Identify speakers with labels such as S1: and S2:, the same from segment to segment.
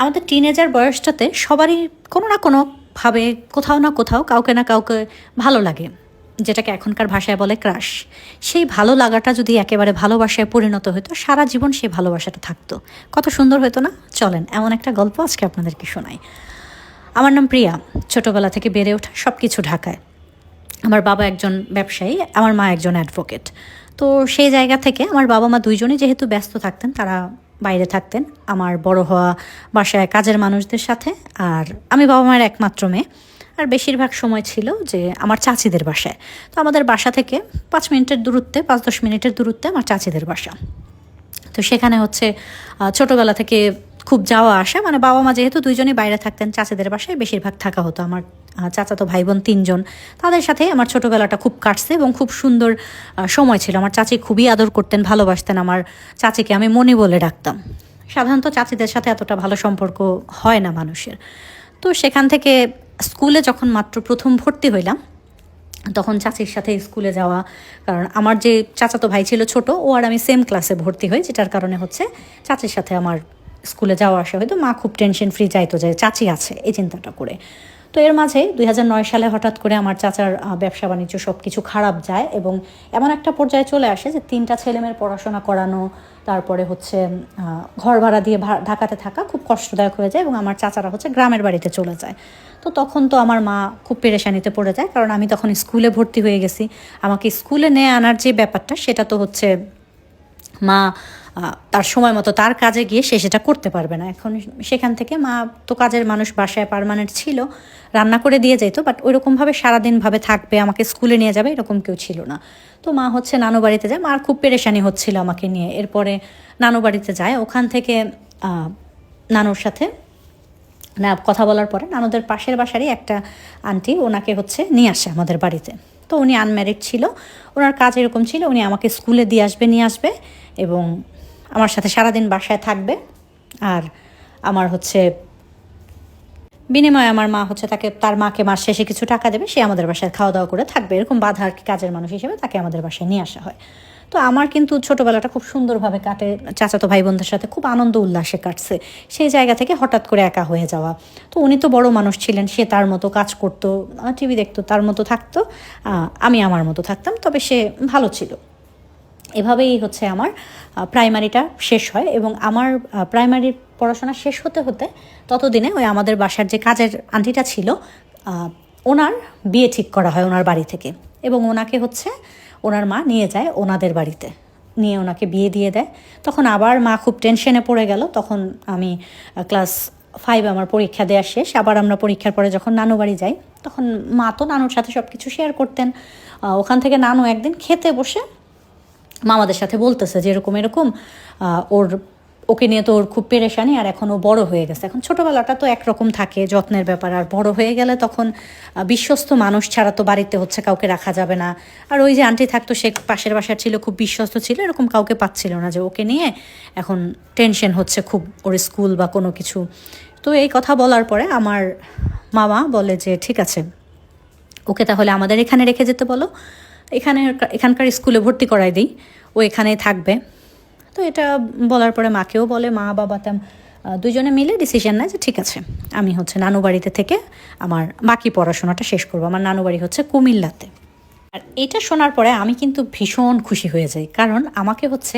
S1: আমাদের টিনেজার বয়সটাতে সবারই কোনো না কোনোভাবে কোথাও না কোথাও কাউকে না কাউকে ভালো লাগে, যেটাকে এখনকার ভাষায় বলে ক্রাশ। সেই ভালো লাগাটা যদি একেবারে ভালোবাসায় পরিণত হতো, সারা জীবন সেই ভালোবাসাটা থাকতো, কত সুন্দর হতো না? চলেন এমন একটা গল্প আজকে আপনাদেরকে শোনাই। আমার নাম প্রিয়া। ছোটোবেলা থেকে বেড়ে ওঠা, সব কিছু ঢাকায়। আমার বাবা একজন ব্যবসায়ী, আমার মা একজন অ্যাডভোকেট। তো সেই জায়গা থেকে আমার বাবা মা দুইজনই যেহেতু ব্যস্ত থাকতেন, তারা বাইরে থাকতেন। আমার বড় হওয়া বাসায় কাজের মানুষদের সাথে, আর আমি বাবা মায়ের একমাত্র মেয়ে। আর বেশিরভাগ সময় ছিল যে আমার চাচিদের বাসায়। তো আমাদের বাসা থেকে 5 মিনিটের দূরত্বে, 5-10 মিনিটের দূরত্বে আমার চাচিদের বাসা। তো সেখানে হচ্ছে ছোটোবেলা থেকে খুব যাওয়া আসা, মানে বাবা মা যেহেতু দুইজনই বাইরে থাকতেন, চাচিদের বাসায় বেশিরভাগ থাকা হতো। আমার চাচাতো ভাই বোন 3জন, তাদের সাথে আমার ছোটোবেলাটা খুব কাটছে এবং খুব সুন্দর সময় ছিল। আমার চাচি খুবই আদর করতেন, ভালোবাসতেন। আমার চাচিকে আমি মনি বলে ডাকতাম। সাধারণত চাচিদের সাথে এতটা ভালো সম্পর্ক হয় না মানুষের। তো সেখান থেকে স্কুলে যখন মাত্র প্রথম ভর্তি হইলাম, তখন চাচির সাথে স্কুলে যাওয়া, কারণ আমার যে চাচাতো ভাই ছিল ছোট, ও আর আমি সেম ক্লাসে ভর্তি হই, যেটার কারণে হচ্ছে চাচির সাথে আমার স্কুলে যাওয়া আসা হয়তো। মা খুব টেনশন ফ্রি যাইতো যে চাচি আছে, এই চিন্তাটা করে। তো এর মাঝে 2009 সালে হঠাৎ করে আমার চাচার ব্যবসা বাণিজ্য সব কিছু খারাপ যায় এবং এমন একটা পর্যায়ে চলে আসে যে 3টা ছেলেমেয়ের পড়াশোনা করানো, তারপরে হচ্ছে ঘর ভাড়া দিয়ে ঢাকাতে থাকা খুব কষ্টদায়ক হয়ে যায় এবং আমার চাচারা হচ্ছে গ্রামের বাড়িতে চলে যায়। তো তখন তো আমার মা খুব পেরেশানিতে পড়ে যায়, কারণ আমি তখন স্কুলে ভর্তি হয়ে গেছি। আমাকে স্কুলে নিয়ে আনার যে ব্যাপারটা, সেটা তো হচ্ছে মা তার সময় মতো তার কাজে গিয়ে সে সেটা করতে পারবে না। এখন সেখান থেকে মা তো কাজের মানুষ, বাসায় পার্মানেন্ট ছিল, রান্না করে দিয়ে যেত, বাট ওইরকমভাবে সারাদিনভাবে থাকবে, আমাকে স্কুলে নিয়ে যাবে, এরকম কেউ ছিল না। তো মা হচ্ছে নানু বাড়িতে যায়। মার খুব পেরেশানি হচ্ছিল আমাকে নিয়ে। এরপরে নানু বাড়িতে যায়, ওখান থেকে নানুর সাথে কথা বলার পরে নানুদের পাশের বাসারই একটা আন্টি ওনাকে হচ্ছে নিয়ে আসে আমাদের বাড়িতে। তো উনি আনম্যারিড ছিল, ওনার কাজ এরকম ছিল, উনি আমাকে স্কুলে দিয়ে আসবে, নিয়ে আসবে এবং আমার সাথে সারাদিন বাসায় থাকবে। আর আমার হচ্ছে বিনিময়ে আমার মা হচ্ছে তার মাকে মাস শেষে কিছু টাকা দেবে, সে আমাদের বাসায় খাওয়া দাওয়া করে থাকবে। এরকম বাধা আর কি, কাজের মানুষ হিসেবে তাকে আমাদের বাসায় নিয়ে আসা হয়। তো আমার কিন্তু ছোটোবেলাটা খুব সুন্দরভাবে কাটে, চাচাতো ভাই বোনদের সাথে খুব আনন্দ উল্লাসে কাটছে। সেই জায়গা থেকে হঠাৎ করে একা হয়ে যাওয়া। তো উনি তো বড় মানুষ ছিলেন, সে তার মতো কাজ করতো, টিভি দেখতো, তার মতো থাকতো, আমি আমার মতো থাকতাম, তবে সে ভালো ছিল। এভাবেই হচ্ছে আমার প্রাইমারিটা শেষ হয় এবং আমার প্রাইমারির পড়াশোনা শেষ হতে হতে ততদিনে ওই আমাদের বাসার যে কাজের আন্টিটা ছিল, ওনার বিয়ে ঠিক করা হয় ওনার বাড়ি থেকে, এবং ওনাকে হচ্ছে ওনার মা নিয়ে যায় ওনাদের বাড়িতে, নিয়ে ওনাকে বিয়ে দিয়ে দেয়। তখন আবার মা খুব টেনশনে পড়ে গেল। তখন আমি ক্লাস 5 আমার পরীক্ষা দেওয়া শেষ। আবার আমরা পরীক্ষার পরে যখন নানু বাড়ি যাই, তখন মা তো নানুর সাথে সব কিছু শেয়ার করতেন। ওখান থেকে নানু একদিন খেতে বসে মামাদের সাথে বলতেছে যে এরকম এরকম ওকে নিয়ে তো ওর খুব পেরেশানি, আর এখন ও বড় হয়ে গেছে। এখন ছোটোবেলাটা তো একরকম থাকে, যত্নের ব্যাপার, আর বড় হয়ে গেলে তখন বিশ্বস্ত মানুষ ছাড়া তো বাড়িতে হচ্ছে কাউকে রাখা যাবে না। আর ওই যে আন্টি থাকতো, সে পাশের বাসার ছিল, খুব বিশ্বস্ত ছিল, এরকম কাউকে পাচ্ছিল না যে ওকে নিয়ে এখন টেনশন হচ্ছে খুব, ওর স্কুল বা কোনো কিছু। তো এই কথা বলার পরে আমার মামা বলে যে ঠিক আছে, ওকে তাহলে আমাদের এখানে রেখে যেতে বলো, এখানকার স্কুলে ভর্তি করাই দিই, ও এখানেই থাকবে। তো এটা বলার পরে মাকেও বলে, মা বাবা দুজনে মিলে ডিসিশন নেয় যে ঠিক আছে, আমি হচ্ছে নানু বাড়িতে থেকে আমার বাকি পড়াশোনাটা শেষ করবো। আমার নানু বাড়ি হচ্ছে কুমিল্লাতে। আর এটা শোনার পরে আমি কিন্তু ভীষণ খুশি হয়ে যাই, কারণ আমাকে হচ্ছে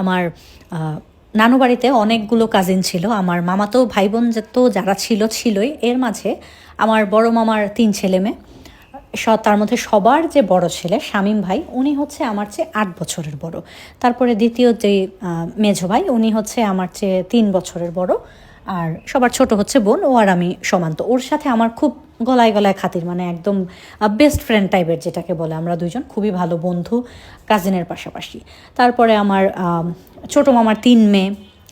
S1: আমার নানু বাড়িতে অনেকগুলো কাজিন ছিল, আমার মামাতো ভাই বোন তো যারা ছিলই। এর মাঝে আমার বড় মামার 3 ছেলে মেয়ে, তার মধ্যে সবার যে বড় ছেলে শামীম ভাই, উনি হচ্ছে আমার চেয়ে 8 বছরের বড়। তারপরে দ্বিতীয় যে মেঝো ভাই, উনি হচ্ছে আমার চেয়ে 3 বছরের বড়। আর সবার ছোট হচ্ছে বোন, ও আর আমি সমান। তো ওর সাথে আমার খুব গলায় গলায় খাতির, মানে একদম বেস্ট ফ্রেন্ড টাইপের যেটাকে বলে। আমরা দুজন খুবই ভালো বন্ধু, কাজিনের পাশাপাশি। তারপরে আমার ছোট মামার 3 মেয়ে,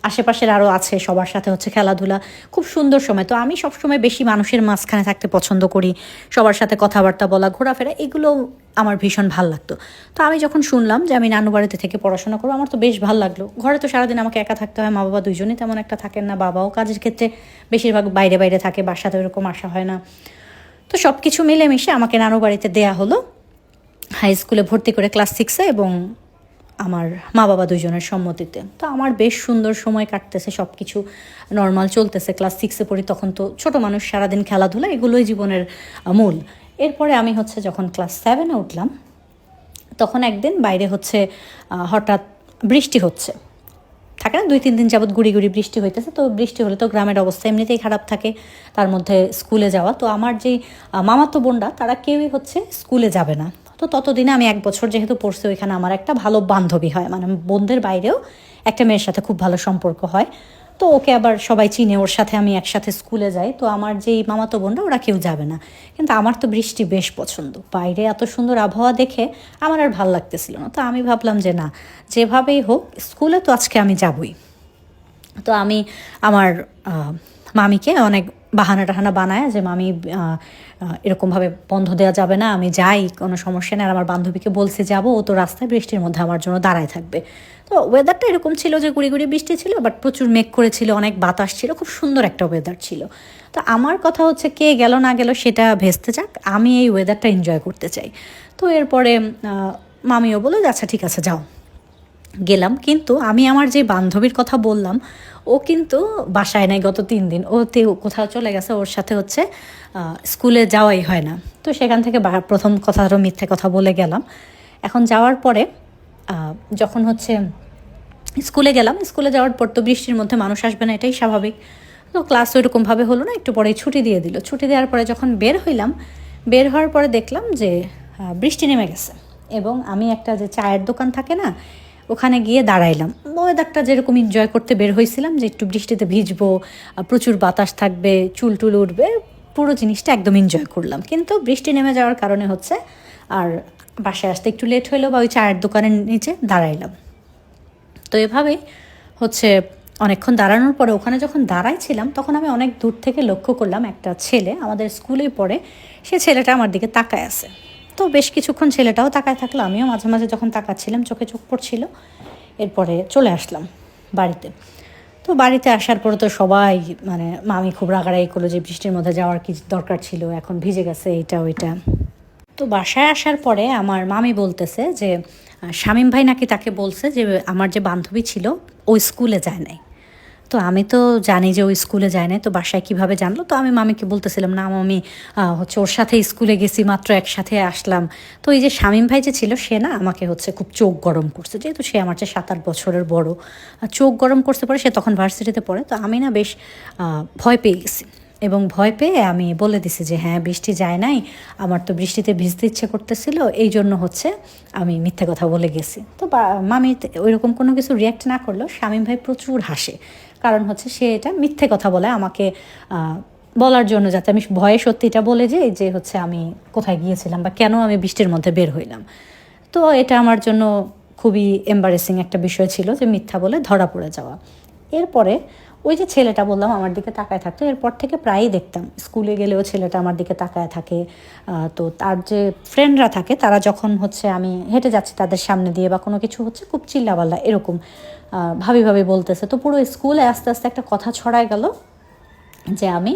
S1: আশেপাশের আরও আছে, সবার সাথে হচ্ছে খেলাধুলা, খুব সুন্দর সময়। তো আমি সবসময় বেশি মানুষের মাঝখানে থাকতে পছন্দ করি, সবার সাথে কথাবার্তা বলা, ঘোরাফেরা, এগুলো আমার ভীষণ ভাল লাগতো। তো আমি যখন শুনলাম যে আমি নানু বাড়িতে থেকে পড়াশোনা করবো, আমার তো বেশ ভালো লাগলো। ঘরে তো সারাদিন আমাকে একা থাকতে হয়, মা বাবা দুইজনই তেমন একটা থাকেন না, বাবাও কাজের ক্ষেত্রে বেশিরভাগ বাইরে বাইরে থাকে, বাসাতে ওরকম আসা হয় না। তো সব কিছু মিলেমিশে আমাকে নানু বাড়িতে দেয়া হলো, হাই স্কুলে ভর্তি করে ক্লাস 6-এ, এবং আমার মা বাবা দুজনের সম্মতিতে। তো আমার বেশ সুন্দর সময় কাটতেছে, সব কিছু নর্মাল চলতেছে। ক্লাস 6-এ পড়ি, তখন তো ছোটো মানুষ, সারাদিন খেলাধুলা, এগুলোই জীবনের মূল। এরপরে আমি হচ্ছে যখন ক্লাস 7-এ উঠলাম, তখন একদিন বাইরে হচ্ছে হঠাৎ বৃষ্টি হচ্ছে, থাকে না 2-3 দিন যাবৎ গুড়ি গুড়ি বৃষ্টি হইতেছে। তো বৃষ্টি হলে তো গ্রামের অবস্থা এমনিতেই খারাপ থাকে, তার মধ্যে স্কুলে যাওয়া। তো আমার যেই মামাতো বোনরা, তারা কেউই হচ্ছে স্কুলে যাবে না। তো ততদিনে আমি 1 বছর যেহেতু পড়ছি, ওইখানে আমার একটা ভালো বান্ধবী হয়, মানে বোনদের বাইরেও একটা মেয়ের সাথে খুব ভালো সম্পর্ক হয়। তো ওকে আবার সবাই চিনে, ওর সাথে আমি একসাথে স্কুলে যাই। তো আমার যেই মামাতো বোনরা, ওরা কেউ যাবে না। কিন্তু আমার তো বৃষ্টি বেশ পছন্দ, বাইরে এত সুন্দর আবহাওয়া দেখে আমার আর ভাল লাগতেছিল না। তো আমি ভাবলাম যে না, যেভাবেই হোক স্কুলে তো আজকে আমি যাবই। তো আমি আমার মামিকে অনেক বাহানা টাহানা বানায় যে মামি এরকমভাবে বন্ধ দেওয়া যাবে না, আমি যাই, কোনো সমস্যা নেই। আর আমার বান্ধবীকে বলছে যাবো, ও তো রাস্তায় বৃষ্টির মধ্যে আমার জন্য দাঁড়ায় থাকবে। তো ওয়েদারটা এরকম ছিল যে গুড়ি গুড়ি বৃষ্টি ছিল, বাট প্রচুর মেঘ করেছিল, অনেক বাতাস ছিল, খুব সুন্দর একটা ওয়েদার ছিল। তো আমার কথা হচ্ছে কে গেল না গেল সেটা ভেস্তে যাক, আমি এই ওয়েদারটা এনজয় করতে চাই। তো এরপরে মামিও বললো যে আচ্ছা ঠিক আছে যাও। গেলাম, কিন্তু আমি আমার যে বান্ধবীর কথা বললাম, ও কিন্তু বাসায় নাই গত 3 দিন। কোথাও চলে গেছে, ওর সাথে হচ্ছে স্কুলে যাওয়াই হয় না। তো সেখান থেকে প্রথম কথাটা মিথ্যে কথা বলে গেলাম। এখন যাওয়ার পরে যখন হচ্ছে স্কুলে গেলাম, স্কুলে যাওয়ার পর তো বৃষ্টির মধ্যে মানুষ আসবে না, এটাই স্বাভাবিক। তো ক্লাস ওইরকমভাবে হলো না, একটু পরেই ছুটি দিয়ে দিল। ছুটি দেওয়ার পরে যখন বের হইলাম, বের হওয়ার পরে দেখলাম যে বৃষ্টি নেমে গেছে। এবং আমি একটা যে চায়ের দোকান থাকে না, ওখানে গিয়ে দাঁড়াইলাম। ওয়েদারটা যেরকম এনজয় করতে বের হয়েছিলাম, যে একটু বৃষ্টিতে ভিজবো, প্রচুর বাতাস থাকবে, চুল টুল উঠবে, পুরো জিনিসটা একদম এনজয় করলাম। কিন্তু বৃষ্টি নেমে যাওয়ার কারণে হচ্ছে আর বাসায় আসতে একটু লেট হইলো, বা ওই চায়ের দোকানের নিচে দাঁড়াইলাম। তো এভাবেই হচ্ছে অনেকক্ষণ দাঁড়ানোর পরে ওখানে যখন দাঁড়াইছিলাম, তখন আমি অনেক দূর থেকে লক্ষ্য করলাম একটা ছেলে, আমাদের স্কুলেই পড়ে, সে ছেলেটা আমার দিকে তাকায় আছে। তো বেশ কিছুক্ষণ ছেলেটাও তাকায় থাকলো, আমিও মাঝে মাঝে যখন তাকাচ্ছিলাম চোখে চোখ পড়ছিল। এরপরে চলে আসলাম বাড়িতে। তো বাড়িতে আসার পরে তো সবাই, মানে মামি খুব রাগারাগি করলো যে বৃষ্টির মধ্যে যাওয়ার কি দরকার ছিল, এখন ভিজে গেছে এইটা ওইটা। তো বাসায় আসার পরে আমার মামি বলতেছে যে শামীম ভাই নাকি তাকে বলছে যে আমার যে বান্ধবী ছিল ও স্কুলে যায় নাই। তো আমি তো জানি যে ওই স্কুলে যায় নাই, তো বাসায় কিভাবে জানলো? তো আমি মামিকে বলতেছিলাম না আমি হচ্ছে ওর সাথে স্কুলে গেছি, মাত্র একসাথে আসলাম। তো এই যে শামীম ভাই যে ছিল, সে না আমাকে হচ্ছে খুব চোখ গরম করছে, যেহেতু সে আমার চেয়ে 7-8 বছরের বড়। চোখ গরম করতে পারে, সে তখন ভার্সিটিতে পড়ে। তো আমি না বেশ ভয় পেয়ে গেছি, এবং ভয় পেয়ে আমি বলে দিছি যে হ্যাঁ বৃষ্টি যায় নাই, আমার তো বৃষ্টিতে ভিজতে ইচ্ছে করতেছিল, এই জন্য হচ্ছে আমি মিথ্যে কথা বলে গেছি। তো মামি ওইরকম কোনো কিছু রিয়াক্ট না করলেও শামীম ভাই প্রচুর হাসে, কারণ হচ্ছে সে এটা মিথ্যে কথা বলে আমাকে বলার জন্য, যাতে আমি ভয়ে সত্যিটা বলে যাই যে হচ্ছে আমি কোথায় গিয়েছিলাম বা কেন আমি বৃষ্টির মধ্যে বের হইলাম। তো এটা আমার জন্য খুবই এম্বারেসিং একটা বিষয় ছিল, যে মিথ্যা বলে ধরা পড়ে যাওয়া। এরপরে ওই যে ছেলেটা বললাম আমার দিকে তাকায় থাকতো, এরপর থেকে প্রায়ই দেখতাম স্কুলে গেলেও ছেলেটা আমার দিকে তাকায় থাকে। তো তার যে ফ্রেন্ডরা থাকে, তারা যখন হচ্ছে আমি হেঁটে যাচ্ছি তাদের সামনে দিয়ে বা কোনো কিছু হচ্ছে, খুব চিল্লাপাল্লা এরকম ভাবি ভাবি বলতেছে। তো পুরো স্কুলে আস্তে আস্তে একটা কথা ছড়ায় গেল যে আমি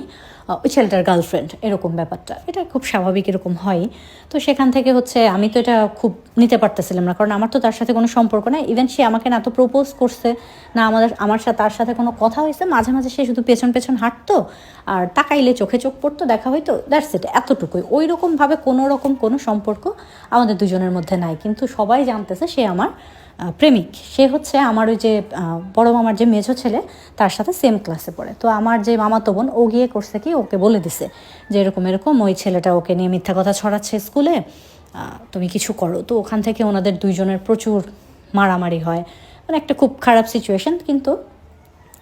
S1: ওই ছেলেটার গার্লফ্রেন্ড, এরকম ব্যাপারটা। এটা খুব স্বাভাবিক, এরকম হয়। তো সেখান থেকে হচ্ছে আমি তো এটা খুব নিতে পারতেছিলাম না, কারণ আমার তো তার সাথে কোনো সম্পর্ক নাই। ইভেন সে আমাকে না তো প্রপোজ করছে না, আমার সাথে তার সাথে কোনো কথা হয়েছে। মাঝে মাঝে সে শুধু পেছন পেছন হাঁটতো, আর তাকাইলে চোখে চোখ পড়তো, দেখা হইতো, দ্যাটস ইট, এতটুকুই। ওই রকমভাবে কোনো সম্পর্ক আমাদের দুজনের মধ্যে নাই। কিন্তু সবাই জানতেছে সে আমার প্রেমিক। সে হচ্ছে আমার ওই যে বড় মামার যে মেঝো ছেলে, তার সাথে সেম ক্লাসে পড়ে। তো আমার যে মামাতো বোন, ও গিয়ে করছে কি, ওকে বলে দিছে যে এরকম এরকম ওই ছেলেটা ওকে নিয়ে মিথ্যা কথা ছড়াচ্ছে স্কুলে, তুমি কিছু করো। তো ওখান থেকে ওনাদের দুইজনের প্রচুর মারামারি হয়, মানে একটা খুব খারাপ সিচুয়েশন। কিন্তু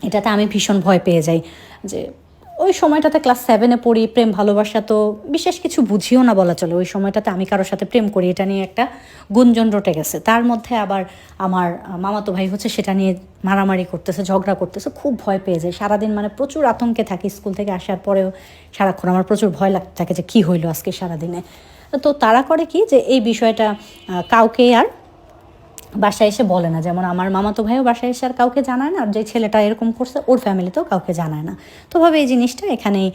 S1: এটাতে আমি ভীষণ ভয় পেয়ে যাই, যে ওই সময়টাতে ক্লাস 7-এ পড়ি, প্রেম ভালোবাসা তো বিশেষ কিছু বুঝিও না বলা চলে। ওই সময়টাতে আমি কারোর সাথে প্রেম করি, এটা নিয়ে একটা গুঞ্জন রটে গেছে। তার মধ্যে আবার আমার মামাতো ভাই হচ্ছে সেটা নিয়ে মারামারি করতেছে, ঝগড়া করতেছে, খুব ভয় পেয়ে যায়। সারাদিন মানে প্রচুর আতঙ্কে থাকি, স্কুল থেকে আসার পরেও সারাক্ষণ আমার প্রচুর ভয় লাগতে থাকে যে কী হইলো আজকে সারাদিনে। তো তারা করে কি, যে এই বিষয়টা কাউকে আর বাসায় এসে বলে না। যেমন আমার মামাতো ভাইও বাসায় এসে আর কাউকে জানায় না, আর যে ছেলেটা এরকম করছে ওর ফ্যামিলিতেও কাউকে জানায় না। তো ভাবে এই জিনিসটা এখানেই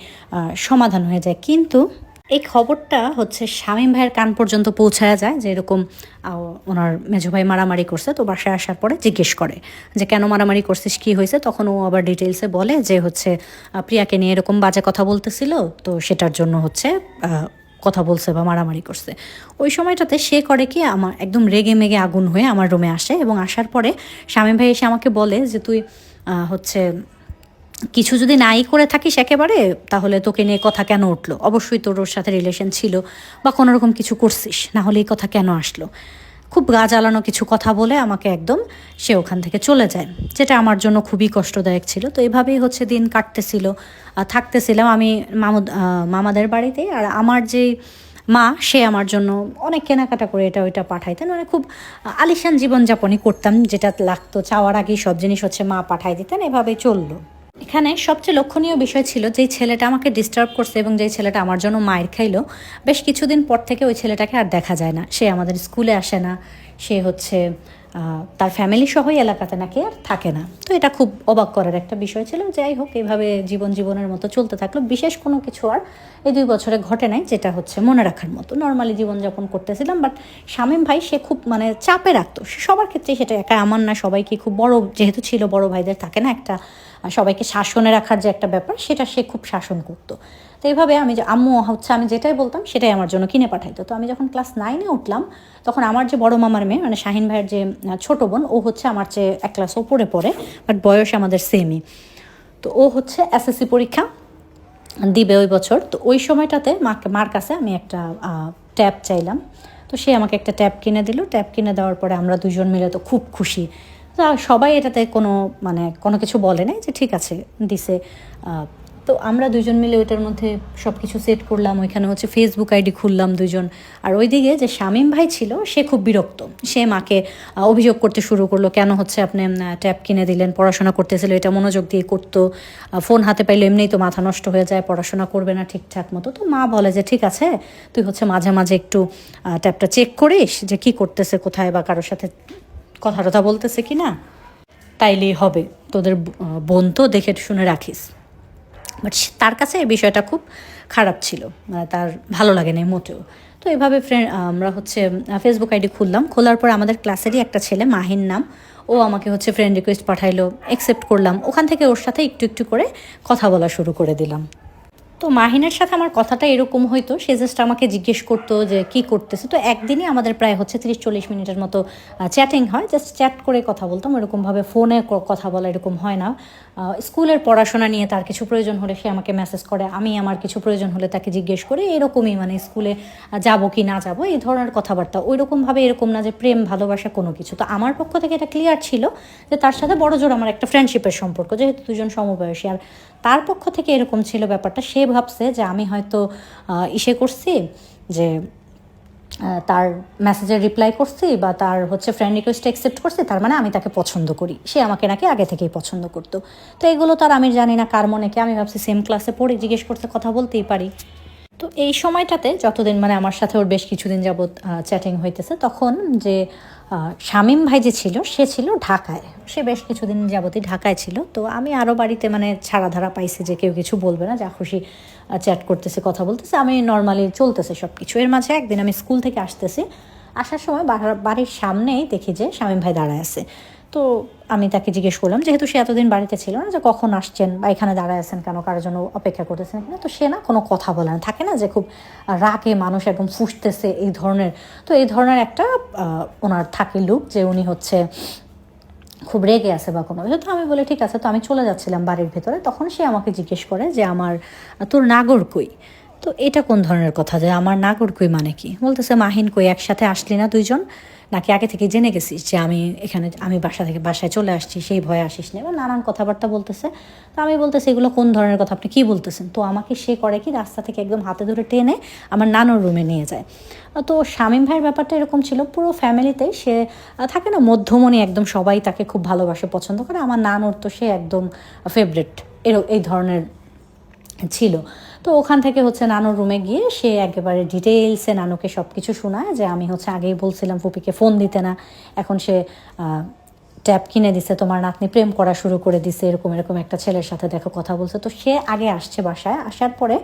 S1: সমাধান হয়ে যায়। কিন্তু এই খবরটা হচ্ছে শামীম ভাইয়ের কান পর্যন্ত পৌঁছায়া যায় যে এরকম ওনার মেজো ভাই মারামারি করছে। তো বাসায় আসার পরে জিজ্ঞেস করে যে কেন মারামারি করছিস, কী হয়েছে। তখন ও আবার ডিটেলসে বলে যে হচ্ছে প্রিয়াকে নিয়ে এরকম বাজে কথা বলতেছিল, তো সেটার জন্য হচ্ছে কথা বলছে বা মারামারি করছে। ওই সময়টাতে সে করে কি, আমার একদম রেগে মেগে আগুন হয়ে আমার রুমে আসে, এবং আসার পরে শামীম ভাই এসে আমাকে বলে যে তুই হচ্ছে কিছু যদি নাই করে থাকিস একেবারে, তাহলে তোকে নিয়ে কথা কেন উঠলো, অবশ্যই তোর ওর সাথে রিলেশন ছিল বা কোনো রকম কিছু করছিস, না হলে এই কথা কেন আসলো। খুব গা জ্বালানো কিছু কথা বলে আমাকে একদম সে ওখান থেকে চলে যায়, যেটা আমার জন্য খুবই কষ্টদায়ক ছিল। তো এভাবেই হচ্ছে দিন কাটতেছিল, থাকতেছিলাম আমি মামাদের বাড়িতে। আর আমার যেই মা, সে আমার জন্য অনেক কেনাকাটা করে এটা ওইটা পাঠাইতেন, মানে খুব আলিশান জীবনযাপনই করতাম, যেটা লাগতো চাওয়ার আগেই সব জিনিস হচ্ছে মা পাঠাই দিতেন, এভাবেই চললো। এখানে সবচেয়ে লক্ষণীয় বিষয় ছিল যেই ছেলেটা আমাকে ডিস্টার্ব করছে এবং যেই ছেলেটা আমার জন্য মায়ের খাইলো, বেশ কিছুদিন পর থেকে ওই ছেলেটাকে আর দেখা যায় না। সে আমাদের স্কুলে আসে না, সে হচ্ছে তার ফ্যামিলি সহই এলাকাতে নাকি আর থাকে না। তো এটা খুব অবাক করার একটা বিষয় ছিল। যাই হোক, এইভাবে জীবনের মতো চলতে থাকলো। বিশেষ কোনো কিছু আর এই 2 বছরে ঘটে নাই যেটা হচ্ছে মনে রাখার মতো। নর্মালি জীবনযাপন করতেছিলাম। বাট শামীম ভাই সে খুব মানে চাপে রাখতো, সে সবার ক্ষেত্রেই, সেটা একা আমার না, সবাইকে খুব বড় যেহেতু ছিল, বড় ভাইদের থাকে না একটা সবাইকে শাসনে রাখার যে একটা ব্যাপার, সেটা সে খুব শাসন করতো। তো এইভাবে আমি যে আম্মু হচ্ছে আমি যেটাই বলতাম সেটাই আমার জন্য কিনে পাঠাইতো। তো আমি যখন ক্লাস 9-এ উঠলাম, তখন আমার যে বড় মামার মেয়ে, মানে শাহিন ভাইয়ের যে ছোট বোন, ও হচ্ছে আমার চেয়ে 1 ক্লাস ওপরে পড়ে, বাট বয়স আমাদের সেমই। তো ও হচ্ছে এসএসসি পরীক্ষা দিবে ওই বছর। তো ওই সময়টাতে মার কাছে আমি একটা ট্যাব চাইলাম। তো সে আমাকে একটা ট্যাব কিনে দিল। ট্যাব কিনে দেওয়ার পরে আমরা 2জন মিলে তো খুব খুশি। সবাই এটাতে কোনো কিছু বলে নাই, যে ঠিক আছে দিছে। তো আমরা 2জন মিলে ওইটার মধ্যে সব কিছু সেট করলাম। ওইখানে হচ্ছে ফেসবুক আইডি খুললাম 2জন। আর ওইদিকে যে শামীম ভাই ছিল, সে খুব বিরক্ত। সে মাকে অভিযোগ করতে শুরু করলো, কেন হচ্ছে আপনি ট্যাব কিনে দিলেন, পড়াশোনা করতেছিল, এটা মনোযোগ দিয়ে করতো, ফোন হাতে পাইলে এমনিই তো মাথা নষ্ট হয়ে যায়, পড়াশোনা করবে না ঠিকঠাক মতো। তো মা বলে যে ঠিক আছে, তুই হচ্ছে মাঝে মাঝে একটু ট্যাবটা চেক করিস যে কী করতেছে, কোথায় বা কারোর সাথে কথা টথা বলতেছে কি না, তাইলেই হবে, তোদের বোন তো দেখে শুনে রাখিস। বাট তার কাছে এই বিষয়টা খুব খারাপ ছিল, মানে তার ভালো লাগে না মোটেও। তো এভাবে আমরা হচ্ছে ফেসবুক আইডি খুললাম। খোলার পর আমাদের ক্লাসেরই একটা ছেলে, মাহিন নাম, ও আমাকে হচ্ছে ফ্রেন্ড রিকোয়েস্ট পাঠাইলো, অ্যাকসেপ্ট করলাম। ওখান থেকে ওর সাথে একটু একটু করে কথা বলা শুরু করে দিলাম। তো মাহিনের সাথে আমার কথাটা এরকম হইতো, সে জাস্ট আমাকে জিজ্ঞেস করতো যে কি করতেছে। তো একদিনই আমাদের প্রায় হচ্ছে 30-40 মিনিটের মতো চ্যাটিং হয়, জাস্ট চ্যাট করে কথা বলতাম, এরকমভাবে ফোনে কথা বলা এরকম হয় না। স্কুলের পড়াশোনা নিয়ে তার কিছু প্রয়োজন হলে সে আমাকে মেসেজ করে, আমি আমার কিছু প্রয়োজন হলে তাকে জিজ্ঞেস করি, এরকমই, মানে স্কুলে যাব কি না যাব এই ধরনের কথাবার্তা। ওই রকমভাবে এরকম না যে প্রেম ভালোবাসা কোনো কিছু। তো আমার পক্ষ থেকে এটা ক্লিয়ার ছিল যে তার সাথে বড় জোর আমার একটা ফ্রেন্ডশিপের সম্পর্ক, যেহেতু 2জন সমবয়সী। আর তার পক্ষ থেকে এরকম ছিল ব্যাপারটা, সে ভাবছে যে আমি হয়তো ইসে করছি, যে তার মেসেজের রিপ্লাই করছি বা তার হচ্ছে ফ্রেন্ড রিকোয়েস্ট অ্যাকসেপ্ট করছি, তার মানে আমি তাকে পছন্দ করি, সে আমাকে নাকি আগে থেকেই পছন্দ করতো। তো এগুলো তার আমি জানি না কার মনে, কে, আমি ভাবছি সেম ক্লাসে পড়ে, জিজ্ঞেস করতে কথা বলতেই পারি। তো এই সময়টাতে যতদিন মানে আমার সাথে ওর বেশ কিছুদিন যাবৎ চ্যাটিং হইতেছে, তখন যে শামীম ভাই যে ছিল, সে ছিল ঢাকায়, সে বেশ কিছুদিন যাবতই ঢাকায় ছিল। তো আমি আরও বাড়িতে মানে ছাড়া ধারা পাইছি যে কেউ কিছু বলবে না, যা খুশি চ্যাট করতেছে, কথা বলতেছে, আমি নর্মালি চলতেছে সব কিছু। এর মাঝে একদিন আমি স্কুল থেকে আসতেছি, আসার সময় বাড়ির সামনেই দেখি যে শামীম ভাই দাঁড়ায় আছে। তো আমি তাকে জিজ্ঞেস করলাম, যেহেতু সে এতদিন বাড়িতে ছিল না, যে কখন আসছেন বা এখানে দাঁড়ায় আছেন কেন, কারোর জন্য অপেক্ষা করতেছেন কিনা। তো সে না কোনো কথা বলে না, থাকে না যে খুব রাগে মানুষ একদম ফুসতেছে এই ধরনের। তো এই ধরনের একটা ওনার থাকে লুক, যে উনি হচ্ছে খুব রেগে আছে বা কোনো কিছু। তো আমি বলি ঠিক আছে। তো আমি চলে যাচ্ছিলাম বাড়ির ভেতরে, তখন সে আমাকে জিজ্ঞেস করে যে তোর নাগর কই। তো এটা কোন ধরনের কথা, যে আমার নাগর কই মানে কি? বলতেছে মাহিন কই, একসাথে আসলি না 2জন, নাকি আগে থেকে জেনে গেছিস যে আমি বাসায় চলে আসছি, সেই ভয়ে আসিস না, এবার নানান কথাবার্তা বলতেছে। তো আমি বলতেছি এগুলো কোন ধরনের কথা, আপনি কী বলতেছেন? তো আমাকে সে করে কি, রাস্তা থেকে একদম হাতে ধরে টেনে আমার নানুর রুমে নিয়ে যায়। তো শামীম ভাইয়ের ব্যাপারটা এরকম ছিল, পুরো ফ্যামিলিতেই সে থাকে না মধ্যমণি, একদম সবাই তাকে খুব ভালোবাসে, পছন্দ করে। আমার নানুর তো সে একদম ফেভারিট এই ধরনের ছিল। তো ওখান থেকে হচ্ছে নানুর রুমে গিয়ে সে একেবারে ডিটেইলসে নানুকে সব কিছু শোনায়, যে আমি হচ্ছে আগেই বলছিলাম ফুপিকে ফোন দিতে না, এখন সে ট্যাব কিনে দিছে, তোমার নাতনি প্রেম করা শুরু করে দিছে, এরকম এরকম একটা ছেলের সাথে দেখো কথা বলছে। তো সে আগে আসছে বাসায়, আসার পরে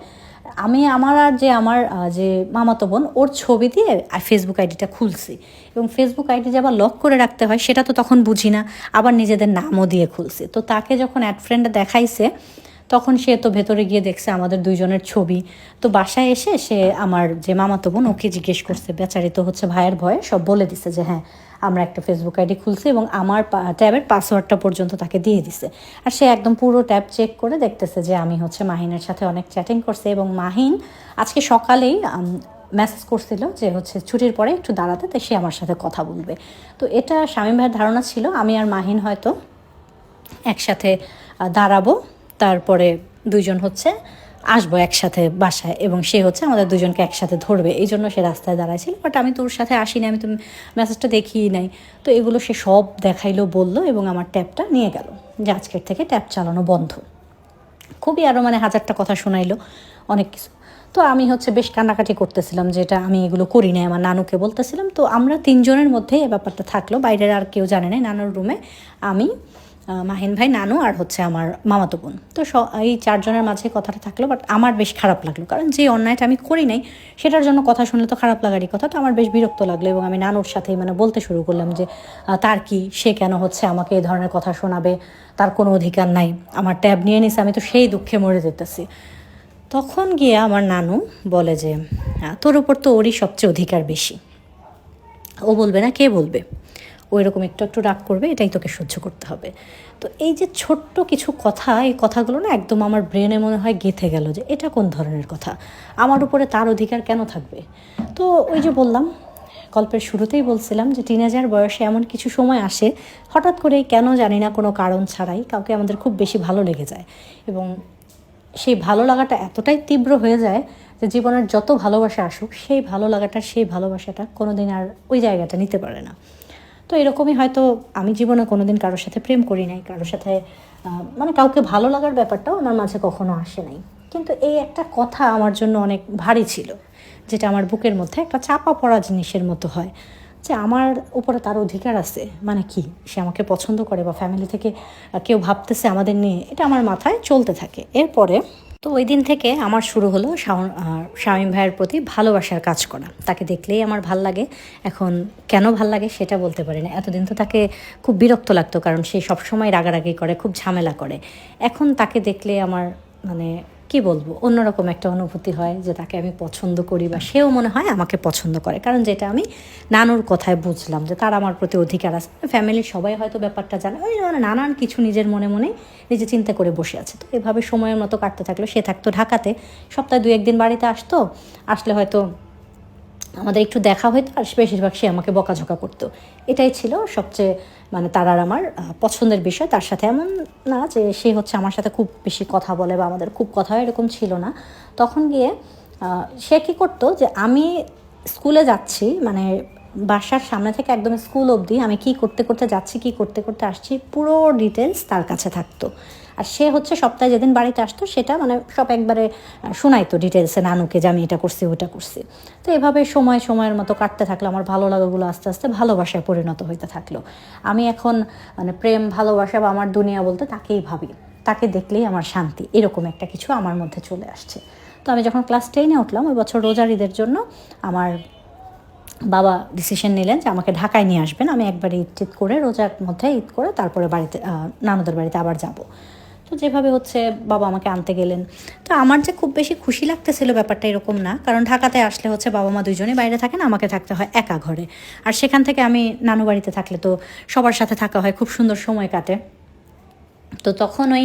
S1: আমার আর যে আমার যে মামাতো বোন ওর ছবি দিয়ে ফেসবুক আইডিটা খুলছি, এবং ফেসবুক আইডি যে আবার লক করে রাখতে হয় সেটা তো তখন বুঝি না, আবার নিজেদের নামও দিয়ে খুলছি। তো তাকে যখন অ্যাড ফ্রেন্ডে দেখাইছে তখন সে তো ভেতরে গিয়ে দেখছে আমাদের দুইজনের ছবি। তো বাসায় এসে সে আমার যে মামাতো বোন ওকে জিজ্ঞেস করছে, বেচারি তো হচ্ছে ভাইয়ের ভয়ে সব বলে দিছে যে হ্যাঁ আমরা একটা ফেসবুক আইডি খুলছি, এবং আমার ট্যাবের পাসওয়ার্ডটা পর্যন্ত তাকে দিয়ে দিছে। আর সে একদম পুরো ট্যাব চেক করে দেখতেছে যে আমি হচ্ছে মাহিনের সাথে অনেক চ্যাটিং করছি, এবং মাহিন আজকে সকালেই মেসেজ করছিল যে হচ্ছে ছুটির পরে একটু দাঁড়াতে, তাই সে আমার সাথে কথা বলবে। তো এটা শামীম ভাইয়ের ধারণা ছিল আমি আর মাহিন হয়তো একসাথে দাঁড়াবো, তারপরে দুইজন হচ্ছে আসবো একসাথে বাসায়, এবং সে হচ্ছে আমাদের দুজনকে একসাথে ধরবে, এই জন্য সে রাস্তায় দাঁড়াইছিল। বাট আমি তোর সাথে আসিনি, আমি তো মেসেজটা দেখিই নাই। তো এগুলো সে সব দেখাইলো, বললো, এবং আমার ট্যাবটা নিয়ে গেল যে আজকের থেকে ট্যাব চালানো বন্ধ। খুবই আরও মানে হাজারটা কথা শোনাইলো, অনেক কিছু। তো আমি হচ্ছে বেশ কান্নাকাটি করতেছিলাম যে এটা আমি এগুলো করি নাই, আমার নানুকে বলতেছিলাম। তো আমরা তিনজনের মধ্যে এ ব্যাপারটা থাকলো, বাইরের আর কেউ জানে নাই। নানুর রুমে আমি, মাহিন ভাই, নানু আর হচ্ছে আমার মামাতো বোন। তো এই চারজনের মাঝে কথাটা থাকলো। বাট আমার বেশ খারাপ লাগলো, কারণ যে অন্যায়টা আমি করি নাই সেটার জন্য কথা শুনলে তো খারাপ লাগারই কথা। তো আমার বেশ বিরক্ত লাগলো, এবং আমি নানুর সাথেই মানে বলতে শুরু করলাম যে তার কি, সে কেন হচ্ছে আমাকে এই ধরনের কথা শোনাবে, তার কোনো অধিকার নাই, আমার ট্যাব নিয়ে নিছে, আমি তো সেই দুঃখে মরে যেতেছি। তখন গিয়ে আমার নানু বলে যে তোর উপর তো ওরই সবচেয়ে অধিকার বেশি, ও বলবে না কে বলবে, ও এরকম একটু একটু রাগ করবে, এটাই তোকে সহ্য করতে হবে। তো এই যে ছোট্ট কিছু কথা, এই কথাগুলো না একদম আমার ব্রেনে মনে হয় গেঁথে গেল যে এটা কোন ধরনের কথা, আমার উপরে তার অধিকার কেন থাকবে। তো ওই যে বললাম, গল্পের শুরুতেই বলছিলাম যে টিনেজার বয়সে এমন কিছু সময় আসে হঠাৎ করেই, কেন জানি না, কোনো কারণ ছাড়াই কাউকে আমাদের খুব বেশি ভালো লেগে যায়, এবং সেই ভালো লাগাটা এতটাই তীব্র হয়ে যায় যে জীবনের যত ভালোবাসা আসুক সেই ভালোবাসাটা কোনো দিন আর ওই জায়গাটা নিতে পারে না। তো এরকমই হয়তো আমি জীবনে কোনো দিন কারোর সাথে প্রেম করি নাই, কারোর সাথে মানে কাউকে ভালো লাগার ব্যাপারটাও আমার মাঝে কখনো আসে নাই। কিন্তু এই একটা কথা আমার জন্য অনেক ভারী ছিল, যেটা আমার বুকের মধ্যে একটা চাপা পড়া জিনিসের মতো হয়, যে আমার উপরে তার অধিকার আছে মানে কি, সে আমাকে পছন্দ করে বা ফ্যামিলি থেকে কেউ ভাবতেছে আমাদের নিয়ে, এটা আমার মাথায় চলতে থাকে। এরপরে তো ওই দিন থেকে আমার শুরু হলো শামীম ভাইয়ের প্রতি ভালোবাসার কাজ করা। তাকে দেখলেই আমার ভাল লাগে। এখন কেন ভাল লাগে সেটা বলতে পারি না, এতদিন তো তাকে খুব বিরক্ত লাগতো, কারণ সে সবসময় রাগারাগি করে, খুব ঝামেলা করে। এখন তাকে দেখলে আমার মানে কি বলবো, অন্যরকম একটা অনুভূতি হয় যে তাকে আমি পছন্দ করি, বা সেও মনে হয় আমাকে পছন্দ করে। কারণ যেটা আমি নানুর কথায় বুঝলাম যে তার আমার প্রতি অধিকার আছে। ফ্যামিলির সবাই হয়তো ব্যাপারটা জানে, ওই মানে নানান কিছু নিজের মনে মনে নিজে চিন্তা করে বসে আছে। তো এভাবে সময়ের মতো কাটতে থাকলো। সে থাকতো ঢাকাতে, সপ্তাহে 2-1 দিন বাড়িতে আসতো, আসলে হয়তো আমাদের একটু দেখা হয়তো, আর বেশিরভাগ সে আমাকে বকাঝকা করতো। এটাই ছিল সবচেয়ে মানে তার আর আমার পছন্দের বিষয়। তার সাথে এমন না যে সে হচ্ছে আমার সাথে খুব বেশি কথা বলে বা আমাদের খুব কথা হয়, এরকম ছিল না। তখন গিয়ে সে কী করতো, যে আমি স্কুলে যাচ্ছি, মানে বাসার সামনে থেকে একদম স্কুল অবধি আমি কী করতে করতে যাচ্ছি, কী করতে করতে আসছি, পুরো ডিটেলস তার কাছে থাকতো। আর সে হচ্ছে সপ্তাহে যেদিন বাড়িতে আসতো সেটা মানে সব একবারে শোনাইতো ডিটেলসে নানুকে যে আমি এটা করছি ওটা করছি। তো এভাবে সময়ের মতো কাটতে থাকলো। আমার ভালো লাগাগুলো আস্তে আস্তে ভালোবাসায় পরিণত হইতে থাকলো। আমি এখন মানে প্রেম, ভালোবাসা বা আমার দুনিয়া বলতে তাকেই ভাবি, তাকে দেখলেই আমার শান্তি, এরকম একটা কিছু আমার মধ্যে চলে আসছে। তো আমি যখন ক্লাস 10-এ উঠলাম, ওই বছর রোজার ঈদের জন্য আমার বাবা ডিসিশন নিলেন যে আমাকে ঢাকায় নিয়ে আসবেন। আমি একবার ঈদ করে, রোজার মধ্যে ঈদ করে তারপরে বাড়িতে নানুদের বাড়িতে আবার যাব। তো যেভাবে হচ্ছে বাবা আমাকে আনতে গেলেন। তো আমার যে খুব বেশি খুশি লাগতেছিল ব্যাপারটা এরকম না, কারণ ঢাকাতে আসলে হচ্ছে বাবা মা দুজনেই বাইরে থাকেন, আমাকে থাকতে হয় একা ঘরে। আর সেখান থেকে আমি নানু বাড়িতে থাকলে তো সবার সাথে থাকা হয়, খুব সুন্দর সময় কাটে। তো তখন ওই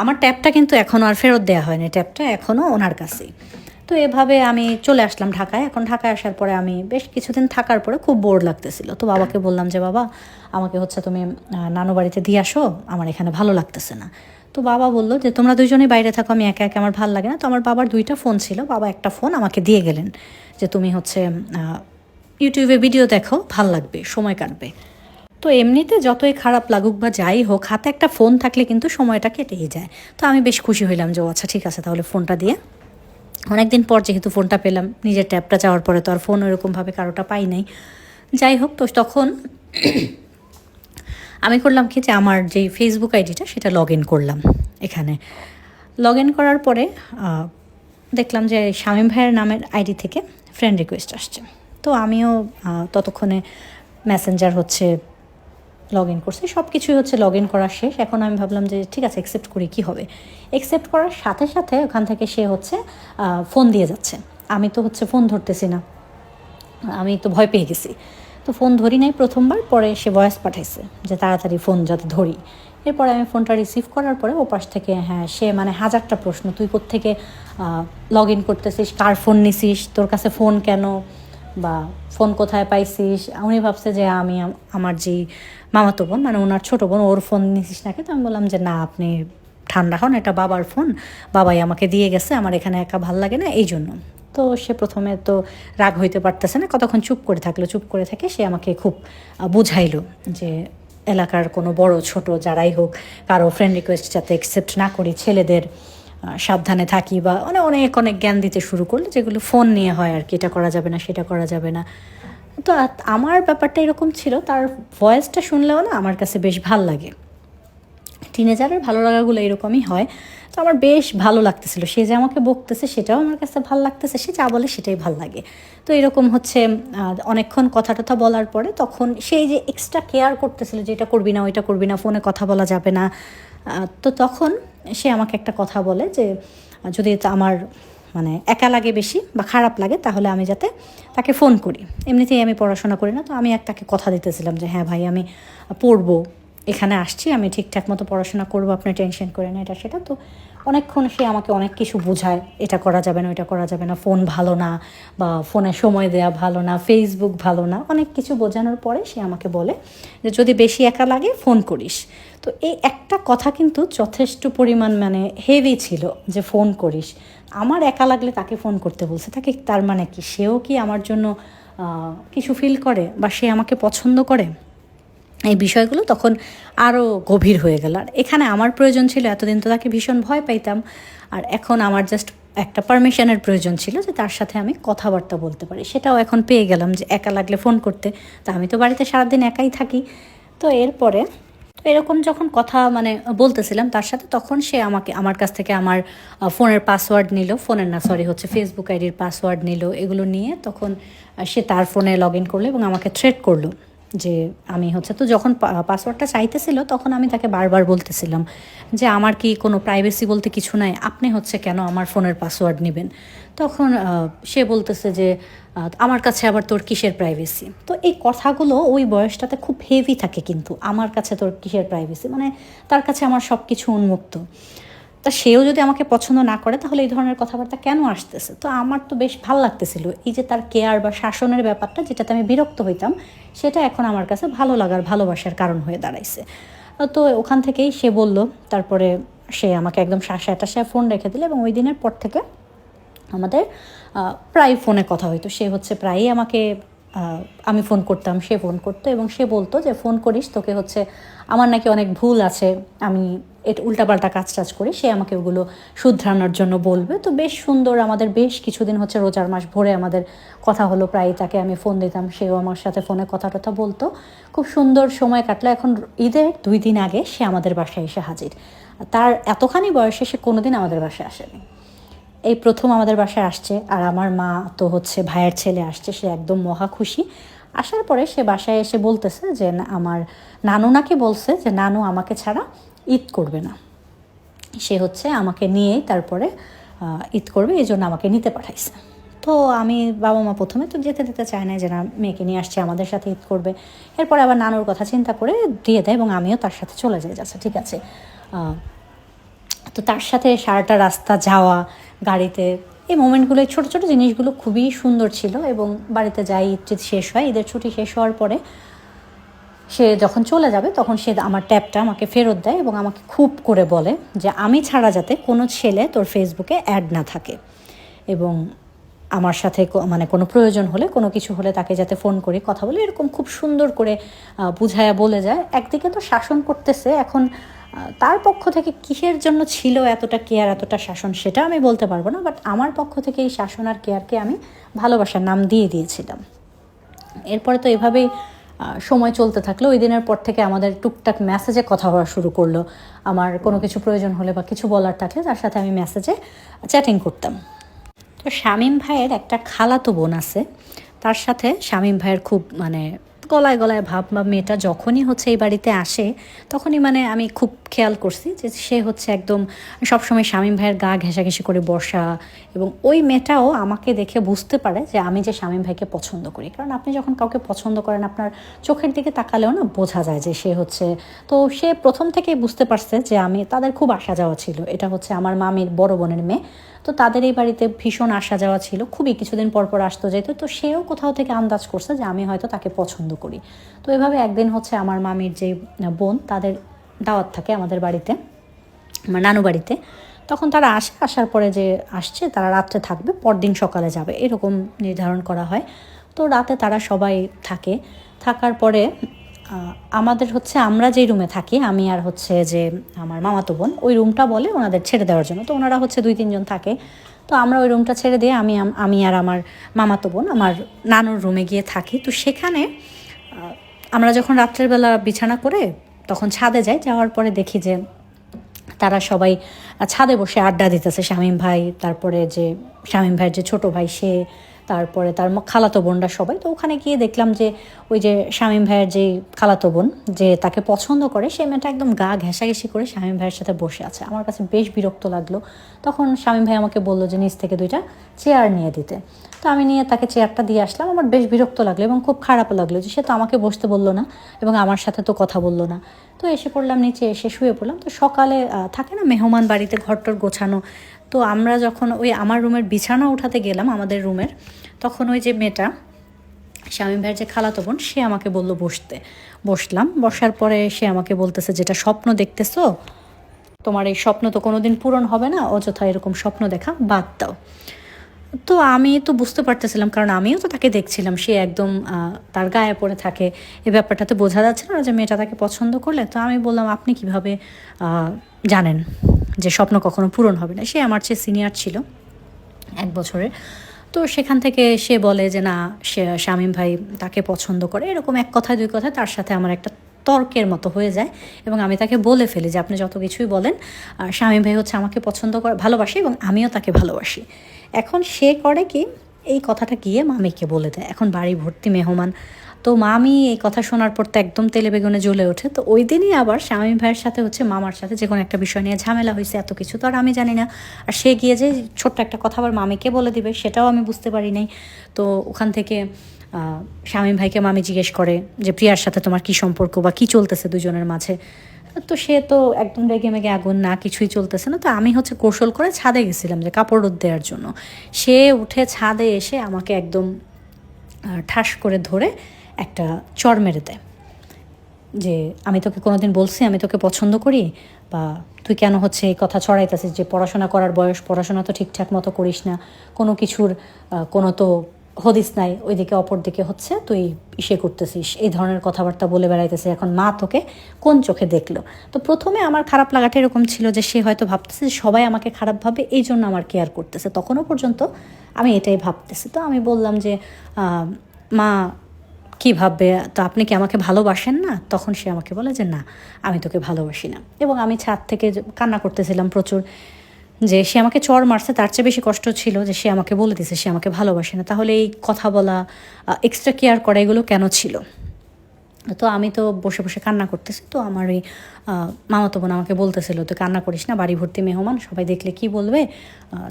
S1: আমার ট্যাবটা কিন্তু এখনও আর ফেরত দেওয়া হয়নি, ট্যাবটা এখনও ওনার কাছেই। তো এভাবে আমি চলে আসলাম ঢাকায়। এখন ঢাকায় আসার পরে আমি বেশ কিছুদিন থাকার পরে খুব বোর লাগতেছিল। তো বাবাকে বললাম যে বাবা, আমাকে হচ্ছে তুমি নানু বাড়িতে দিয়ে আসো, আমার এখানে ভালো লাগতেছে না। তো বাবা বললো যে তোমরা দুজনেই বাইরে থাকো, আমি একা একা আমার ভালো লাগে না। তো আমার বাবার 2টা ফোন ছিল, বাবা একটা ফোন আমাকে দিয়ে গেলেন যে তুমি হচ্ছে ইউটিউবে ভিডিও দেখো, ভাল লাগবে, সময় কাটবে। তো এমনিতে যতই খারাপ লাগুক বা যাই হোক, হাতে একটা ফোন থাকলে কিন্তু সময়টা কেটেই যায়। তো আমি বেশ খুশি হইলাম যে ও আচ্ছা ঠিক আছে, তাহলে ফোনটা দিয়ে। অনেকদিন পর যেহেতু ফোনটা পেলাম, নিজের ট্যাবটা যাওয়ার পরে তো আর ফোন ওরকমভাবে কারোটা পাই নাই। যাই হোক, তো তখন আমি করলাম কি, যে আমার যে ফেসবুক আইডিটা সেটা লগ ইন করলাম। এখানে লগ ইন করার পরে দেখলাম যে শামীম ভাইয়ের নামের আইডি থেকে ফ্রেন্ড রিকোয়েস্ট আসছে। তো আমিও ততক্ষণে মেসেঞ্জার হচ্ছে লগ ইন করছি, সব কিছুই হচ্ছে লগ ইন করা শেষ। এখন আমি ভাবলাম যে ঠিক আছে অ্যাকসেপ্ট করি, কী হবে। অ্যাকসেপ্ট করার সাথে সাথে ওখান থেকে সে হচ্ছে ফোন দিয়ে যাচ্ছে। আমি তো হচ্ছে ফোন ধরতেছি না, আমি তো ভয় পেয়ে গেছি। তো ফোন ধরি নাই প্রথমবার, পরে সে ভয়েস পাঠাইছে যে তাড়াতাড়ি ফোন যাতে ধরি। এরপরে আমি ফোনটা রিসিভ করার পরে ওপাশ থেকে সে মানে হাজারটা প্রশ্ন, তুই কোত্থেকে লগ ইন করতেছিস, কার ফোন নিছিস, তোর কাছে ফোন কেন, বা ফোন কোথায় পাইছিস। উনি ভাবছে যে আমি আমার যে মামাতো বোন মানে ওনার ছোটো বোন, ওর ফোন নিছিস নাকি। তো আমি বললাম যে না, আপনি ঠান্ডা হন, এটা বাবার ফোন, বাবাই আমাকে দিয়ে গেছে, আমার এখানে একা ভাল লাগে না এই জন্য। তো সে প্রথমে তো রাগ হইতে পারতেছে না, কতক্ষণ চুপ করে থাকলো। চুপ করে থাকে সে আমাকে খুব বুঝাইলো যে এলাকার কোনো বড় ছোট যারাই হোক কারো ফ্রেন্ড রিকোয়েস্ট যাতে অ্যাকসেপ্ট না করি, ছেলেদের সাবধানে থাকি, বা অনেক অনেক জ্ঞান দিতে শুরু করলো, যেগুলো ফোন নিয়ে হয় আর কি, এটা করা যাবে না সেটা করা যাবে না। তো আমার ব্যাপারটা এরকম ছিল, তার ভয়েসটা শুনলেও না আমার কাছে বেশ ভাল লাগে। টিনেজারের ভালো লাগাগুলো এরকমই হয়। তো আমার বেশ ভালো লাগতেছিল, সে যে আমাকে বকতেছে সেটাও আমার কাছে ভালো লাগতেছে, সে যা বলে সেটাই ভাল লাগে। তো এরকম হচ্ছে অনেকক্ষণ কথা টথা বলার পরে তখন সেই যে এক্সট্রা কেয়ার করতেছিল যে এটা করবি না, ওইটা করবি না, ফোনে কথা বলা যাবে না। তো তখন সে আমাকে একটা কথা বলে যে যদি আমার মানে একা লাগে বেশি বা খারাপ লাগে তাহলে আমি যাতে তাকে ফোন করি। এমনিতেই আমি পড়াশোনা করি না, তো আমি তাকে কথা দিতেছিলাম যে হ্যাঁ ভাই আমি পড়বো, এখানে আসছি, আমি ঠিকঠাক মতো পড়াশোনা করবো, আপনি টেনশন করে না, এটা সেটা। তো অনেকক্ষণ সে আমাকে অনেক কিছু বোঝায়, এটা করা যাবে না, ওইটা করা যাবে না, ফোন ভালো না, বা ফোনে সময় দেওয়া ভালো না, ফেসবুক ভালো না, অনেক কিছু বোঝানোর পরে সে আমাকে বলে যে যদি বেশি একা লাগে ফোন করিস। তো এই একটা কথা কিন্তু যথেষ্ট পরিমাণ মানে হেভি ছিল, যে ফোন করিস। আমার একা লাগলে তাকে ফোন করতে বলছে, তাকে তার মানে কি সেও কি আমার জন্য কিছু ফিল করে, বা সে আমাকে পছন্দ করে। এই বিষয়গুলো তখন আরও গভীর হয়ে গেল। আর এখানে আমার প্রয়োজন ছিল, এতদিন তো তাকে ভীষণ ভয় পাইতাম, আর এখন আমার জাস্ট একটা পারমিশনের প্রয়োজন ছিল যে তার সাথে আমি কথাবার্তা বলতে পারি, সেটাও এখন পেয়ে গেলাম যে একা লাগলে ফোন করতে। তা আমি তো বাড়িতে সারাদিন একাই থাকি। তো এরপরে এরকম যখন কথা মানে বলতেছিলাম তার সাথে, তখন সে আমার কাছ থেকে আমার ফোনের পাসওয়ার্ড নিল, ফোনের না সরি হচ্ছে ফেসবুক আইডির পাসওয়ার্ড নিল। এগুলো নিয়ে তখন সে তার ফোনে লগ ইন করলো এবং আমাকে থ্রেট করলো যে আমি হচ্ছে, তো যখন পাসওয়ার্ডটা চাইতেছিল তখন আমি তাকে বারবার বলতেছিলাম যে আমার কি কোনো প্রাইভেসি বলতে কিছু নাই, আপনি হচ্ছে কেন আমার ফোনের পাসওয়ার্ড নেবেন। তখন সে বলতেছে যে আমার কাছে আবার তোর কিসের প্রাইভেসি। তো এই কথাগুলো ওই বয়সটাতে খুব হেভি থাকে, কিন্তু আমার কাছে তোর কিসের প্রাইভেসি, মানে তার কাছে আমার সব কিছু উন্মুক্ত। তা সেও যদি আমাকে পছন্দ না করে তাহলে এই ধরনের কথাবার্তা কেন আসতেছে। তো আমার তো বেশ ভালো লাগতেছিল এই যে তার কেয়ার বা শাসনের ব্যাপারটা, যেটাতে আমি বিরক্ত হইতাম, সেটা এখন আমার কাছে ভালো লাগার ভালোবাসার কারণ হয়ে দাঁড়াইছে। তো ওখান থেকেই সে বলল, তারপরে সে আমাকে একদম শাসা একটা সে ফোন রেখে দিল, এবং ওই দিনের পর থেকে আমাদের প্রায় ফোনে কথা হইতো। সে হচ্ছে প্রায়ই আমাকে আমি ফোন করতাম, সে ফোন করতো, এবং সে বলতো যে ফোন করিস, তোকে হচ্ছে আমার নাকি অনেক ভুল আছে, আমি এটা উল্টাপাল্টা কাজ টাজ করি, সে আমাকে ওগুলো শুধরানোর জন্য বলবে। তো বেশ সুন্দর, আমাদের বেশ কিছুদিন হচ্ছে রোজার মাস ভরে আমাদের কথা হলো, প্রায় তাকে আমি ফোন দিতাম, সেও আমার সাথে ফোনে কথা টথা বলতো, খুব সুন্দর সময় কাটলো। এখন ঈদের 2 দিন আগে সে আমাদের বাসায় এসে হাজির। তার এতখানি বয়সে সে কোনোদিন আমাদের বাসায় আসেনি, এই প্রথম আমাদের বাসায় আসছে। আর আমার মা তো হচ্ছে ভাইয়ের ছেলে আসছে, সে একদম মহা খুশি। আসার পরে সে বাসায় এসে বলতেছে যে আমার নানু নাকি বলছে যে নানু আমাকে ছাড়া ঈদ করবে না, সে হচ্ছে আমাকে নিয়েই তারপরে ঈদ করবে, এই জন্য আমাকে নিতে পাঠাইছে। তো আমি বাবা মা প্রথমে তো যেতে দিতে চায় না, যে না মেয়েকে নিয়ে আসছে আমাদের সাথে ঈদ করবে। এরপরে আবার নানুর কথা চিন্তা করে দিয়ে দেয়, এবং আমিও তার সাথে চলে যাই, যাচ্ছে ঠিক আছে। তো তার সাথে সারাটা রাস্তা যাওয়া গাড়িতে, এই মোমেন্টগুলো, এই ছোটো ছোটো জিনিসগুলো খুবই সুন্দর ছিল। এবং বাড়িতে যাই, ঈদ শেষ হয়, ঈদের ছুটি শেষ হওয়ার পরে সে যখন চলে যাবে তখন সে আমার ট্যাবটা আমাকে ফেরত দেয়, এবং আমাকে খুব করে বলে যে আমি ছাড়া যাতে কোনো ছেলে তোর ফেসবুকে অ্যাড না থাকে, এবং আমার সাথে মানে কোনো প্রয়োজন হলে, কোনো কিছু হলে তাকে যাতে ফোন করে কথা বলে, এরকম খুব সুন্দর করে বুঝায়া বলে যায়। একদিকে তো শাসন করতেছে, এখন তার পক্ষ থেকে কিসের জন্য ছিল এতটা কেয়ার, এতটা শাসন, সেটা আমি বলতে পারবো না, বাট আমার পক্ষ থেকে এই শাসন আর কেয়ারকে আমি ভালোবাসার নাম দিয়ে দিয়েছিলাম। এরপরে তো এভাবেই সময় চলতে থাকলো। ওই দিনের পর থেকে আমাদের টুকটাক মেসেজে কথা হওয়া শুরু করলো। আমার কোনো কিছু প্রয়োজন হলে বা কিছু বলার থাকলে তার সাথে আমি মেসেজে চ্যাটিং করতাম। তো শামীম ভাইয়ের একটা খালাতো বোন আছে, তার সাথে শামীম ভাইয়ের খুব মানে গলায় গলায় ভাব বা মেয়েটা যখনই হচ্ছে এই বাড়িতে আসে তখনই মানে আমি খুব খেয়াল করছি যে সে হচ্ছে একদম সবসময় শামীম ভাইয়ের গা ঘেঁষাঘেঁষি করে বসা, এবং ওই মেয়েটাও আমাকে দেখে বুঝতে পারে যে আমি যে শামীম ভাইকে পছন্দ করি। কারণ আপনি যখন কাউকে পছন্দ করেন আপনার চোখের দিকে তাকালেও না বোঝা যায় যে সে হচ্ছে, তো সে প্রথম থেকেই বুঝতে পারছে যে আমি, তাদের খুব আসা যাওয়া ছিল, এটা হচ্ছে আমার মামির বড় বোনের মেয়ে, তো তাদের এই বাড়িতে ভীষণ আসা যাওয়া ছিল, খুবই কিছুদিন পর পর আসতো যেত, তো সেও কোথাও থেকে আন্দাজ করছে যে আমি হয়তো তাকে পছন্দ করি। তো এভাবে একদিন হচ্ছে আমার মামির যে বোন, তাদের দাওয়াত থাকে আমাদের বাড়িতে, আমার নানু বাড়িতে, তখন তারা আসে, আসার পরে যে আসছে তারা রাত্রে থাকবে, পরদিন সকালে যাবে, এরকম নির্ধারণ করা হয়। তো রাতে তারা সবাই থাকে, থাকার পরে আমাদের হচ্ছে, আমরা যেই রুমে থাকি আমি আর হচ্ছে যে আমার মামাতো বোন, ওই রুমটা বলে ওনাদের ছেড়ে দেওয়ার জন্য, তো ওনারা হচ্ছে 2-3 জন থাকে। তো আমরা ওই রুমটা ছেড়ে দিয়ে আমি আর আমার মামাতো বোন আমার নানুর রুমে গিয়ে থাকি। তো সেখানে আমরা যখন রাত্রের বেলা বিছানা করে তখন ছাদে যাই, যাওয়ার পরে দেখি যে তারা সবাই ছাদে বসে আড্ডা দিতেছে, শামীম ভাই, তারপরে যে শামীম ভাইয়ের যে ছোটো ভাই সে, তারপরে তার খালাতো বোনরা সবাই। তো ওখানে গিয়ে দেখলাম যে ওই যে শামীম ভাইয়ের যে খালাতো বোন যে তাকে পছন্দ করে, সে মেয়েটা একদম গা ঘেঁষাঘেঁষি করে শামীম ভাইয়ের সাথে বসে আছে। আমার কাছে বেশ বিরক্ত লাগলো। তখন শামীম ভাই আমাকে বললো যে নিচ থেকে 2টা চেয়ার নিয়ে দিতে। তো আমি নিয়ে তাকে চেয়ারটা দিয়ে আসলাম। আমার বেশ বিরক্ত লাগলো এবং খুব খারাপ লাগলো যে সে তো আমাকে বসতে বললো না এবং আমার সাথে তো কথা বললো না। তো এসে পড়লাম নিচে, এসে শুয়ে পড়লাম। তো সকালে থাকে না মেহমান বাড়িতে ঘরটর গোছানো, তো আমরা যখন ওই আমার রুমের বিছানা উঠাতে গেলাম আমাদের রুমের, তখন ওই যে মেয়েটা শামীম ভাইয়ের যে খালাতো বোন সে আমাকে বলল বসতে। বসলাম, বসার পরে সে আমাকে বলতেছে, যেটা স্বপ্ন দেখতেছো তোমার এই স্বপ্ন তো কোনোদিন পূরণ হবে না, অযথা এরকম স্বপ্ন দেখা বাদ দাও। তো আমি তো বুঝতে পারতেছিলাম, কারণ আমিও তো তাকে দেখছিলাম, সে একদম তার গায়ে পড়ে থাকে, এই ব্যাপারটাতে বোঝা যাচ্ছে না যে মেয়েটা তাকে পছন্দ করলে। তো আমি বললাম আপনি কিভাবে জানেন যে স্বপ্ন কখনো পূরণ হবে না? সে আমার চেয়ে সিনিয়র ছিল 1 বছরের। তো সেখান থেকে সে বলে যে না, সে শামীম ভাই তাকে পছন্দ করে, এরকম 1 কথায় 2 কথায় তার সাথে আমার একটা তর্কের মতো হয়ে যায় এবং আমি তাকে বলে ফেলি যে আপনি যত কিছুই বলেন, শামীম ভাই হচ্ছে আমাকে পছন্দ করে, ভালোবাসে এবং আমিও তাকে ভালোবাসি। এখন সে করে কি, এই কথাটা গিয়ে মামিকে বলে দেয়। এখন বাড়ি ভর্তি মেহমান, তো মামি এই কথা শোনার পর তো একদম তেলে বেগুনে জ্বলে ওঠে। তো ওই দিনই আবার শামীম ভাইয়ের সাথে হচ্ছে মামার সাথে যে কোনো একটা বিষয় নিয়ে ঝামেলা হয়েছে, এত কিছু তো আর আমি জানি না। আর সে গিয়ে যে ছোট্ট একটা কথা আবার মামিকে বলে দিবে সেটাও আমি বুঝতে পারি নাই। তো ওখান থেকে শামীম ভাইকে মামি জিজ্ঞেস করে যে প্রিয়ার সাথে তোমার কী সম্পর্ক বা কী চলতেছে দুজনের মাঝে। তো সে তো একদম রেগে মেগে আগুন, না কিছুই চলতেছে না। তো আমি হচ্ছে কৌশল করে ছাদে গেছিলাম যে কাপড় রোদ দেওয়ার জন্য। সে উঠে ছাদে এসে আমাকে একদম ঠাস করে ধরে একটা চড় মেরে দেয় যে আমি তোকে কোনোদিন বলছি আমি তোকে পছন্দ করি, বা তুই কেন হচ্ছে এই কথা ছড়াইতেছিস যে পড়াশোনা করার বয়স, পড়াশোনা তো ঠিকঠাক মতো করিস না, কোনো কিছুর কোনো তো হদিস নাই, ওইদিকে অপর দিকে হচ্ছে তুই ইসে করতেছিস, এই ধরনের কথাবার্তা বলে বেড়াইতেছে, এখন মা তোকে কোন চোখে দেখলো। তো প্রথমে আমার খারাপ লাগাটা এরকম ছিল যে সে হয়তো ভাবতেছে যে সবাই আমাকে খারাপ ভাবে, এই জন্য আমার কেয়ার করতেছে, তখনও পর্যন্ত আমি এটাই ভাবতেছি। তো আমি বললাম যে মা কী ভাববে, তো আপনি কি আমাকে ভালোবাসেন না? তখন সে আমাকে বলে যে না, আমি তোকে ভালোবাসি না। এবং আমি ছাদ থেকে কান্না করতেছিলাম প্রচুর, যে সে আমাকে চড় মারছে, তার চেয়ে বেশি কষ্ট ছিল যে সে আমাকে বলে দিছে সে আমাকে ভালোবাসে না। তাহলে এই কথা বলা, এক্সট্রা কেয়ার করা, এগুলো কেন ছিল? তো আমি তো বসে বসে কান্না করতেছি। তো আমার ওই মামাতো বোন আমাকে বলতেছিল তো কান্না করিস না, বাড়ি ভর্তি মেহমান, সবাই দেখলে কি বলবে,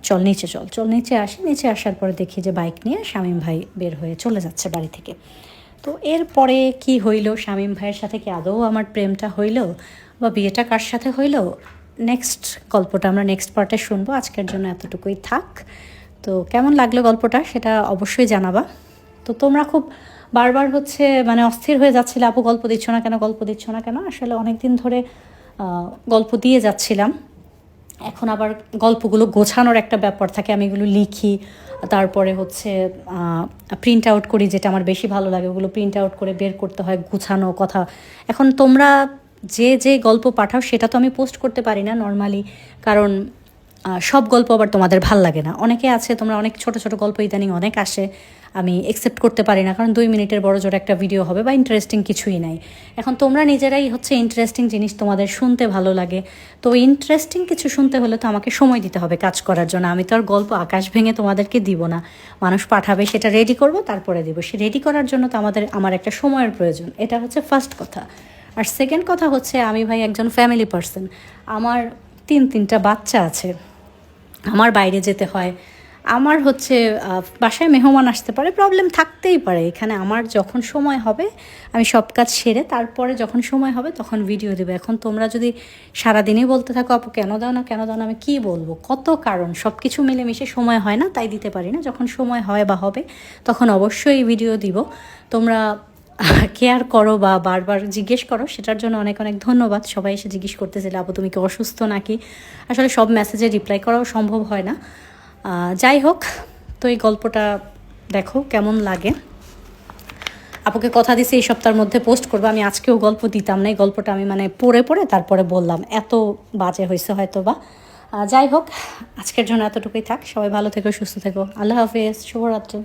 S1: চল নিচে চল। নিচে আসি, নিচে আসার পরে দেখি যে বাইক নিয়ে শামীম ভাই বের হয়ে চলে যাচ্ছে বাড়ি থেকে। তো এরপরে কি হইল, শামীম ভাইয়ের সাথে কি আদৌ আমার প্রেমটা হইল বা বিয়েটা কার সাথে হইল, নেক্সট গল্পটা আমরা নেক্সট পার্টে শুনবো। আজকের জন্য এতটুকুই থাক। তো কেমন লাগলো গল্পটা সেটা অবশ্যই জানাবা। তো তোমরা খুব বারবার হচ্ছে মানে অস্থির হয়ে যাচ্ছিলে, আপু গল্প দিচ্ছ না কেন, গল্প দিচ্ছ না কেন। আসলে অনেক দিন ধরে গল্প দিয়ে যাচ্ছিলাম, এখন আবার গল্পগুলো গোছানোর একটা ব্যাপার থাকে, আমি এগুলো লিখি, তারপরে হচ্ছে প্রিন্ট আউট করি, যেটা আমার বেশি ভালো লাগে ওগুলো প্রিন্ট আউট করে বের করতে হয়, গুছানো কথা। এখন তোমরা যে যে গল্প পাঠাও সেটা তো আমি পোস্ট করতে পারি না নর্মালি, কারণ সব গল্প আবার তোমাদের ভাল লাগে না। অনেকে আছে তোমরা অনেক ছোট ছোট গল্প ইদানিং অনেক আসে, আমি একসেপ্ট করতে পারি না, কারণ 2 মিনিটের বড় জোর একটা ভিডিও হবে বা ইন্টারেস্টিং কিছুই নাই। এখন তোমরা নিজেরাই হচ্ছে ইন্টারেস্টিং জিনিস তোমাদের শুনতে ভালো লাগে, তো ইন্টারেস্টিং কিছু শুনতে হলে তো আমাকে সময় দিতে হবে কাজ করার জন্য। আমি তো আর গল্প আকাশ ভেঙে তোমাদেরকে দিব না, মানুষ পাঠাবে সেটা রেডি করব তারপরে দিব। সে রেডি করার জন্য তো আমার একটা সময়ের প্রয়োজন, এটা হচ্ছে ফার্স্ট কথা। আর সেকেন্ড কথা হচ্ছে আমি ভাই একজন ফ্যামিলি পার্সন, আমার 3টা বাচ্চা আছে, আমার বাইরে যেতে হয়, আমার হচ্ছে বাসায় মেহমান আসতে পারে, প্রবলেম থাকতেই পারে। এখানে আমার যখন সময় হবে আমি সব কাজ সেরে তারপরে যখন সময় হবে তখন ভিডিও দেবো। এখন তোমরা যদি সারাদিনই বলতে থাকো আপু কেন দাও না কেন দাও না, আমি কী বলবো, কত কারণ, সব কিছু মিলেমিশে সময় হয় না, তাই দিতে পারি না। যখন সময় হয় বা হবে তখন অবশ্যই ভিডিও দিব। তোমরা কেয়ার করো বা বারবার জিজ্ঞেস করো, সেটার জন্য অনেক অনেক ধন্যবাদ। সবাই এসে জিজ্ঞেস করতেছিল আপু তুমি কি অসুস্থ নাকি। আসলে সব মেসেজে রিপ্লাই করাও সম্ভব হয় না। যাই হোক, তো এই গল্পটা দেখো কেমন লাগে। আপুকে কথা দিছি এই সপ্তাহের মধ্যে পোস্ট করবো। আমি আজকেও গল্প দিতাম না, এই গল্পটা আমি মানে পড়ে পড়ে তারপরে বললাম, এত বাজে হয়েছে হয়তো বা। যাই হোক, আজকের জন্য এতটুকুই থাক। সবাই ভালো থেকো, সুস্থ থেকো। আল্লাহ হাফেজ, শুভরাত্রি।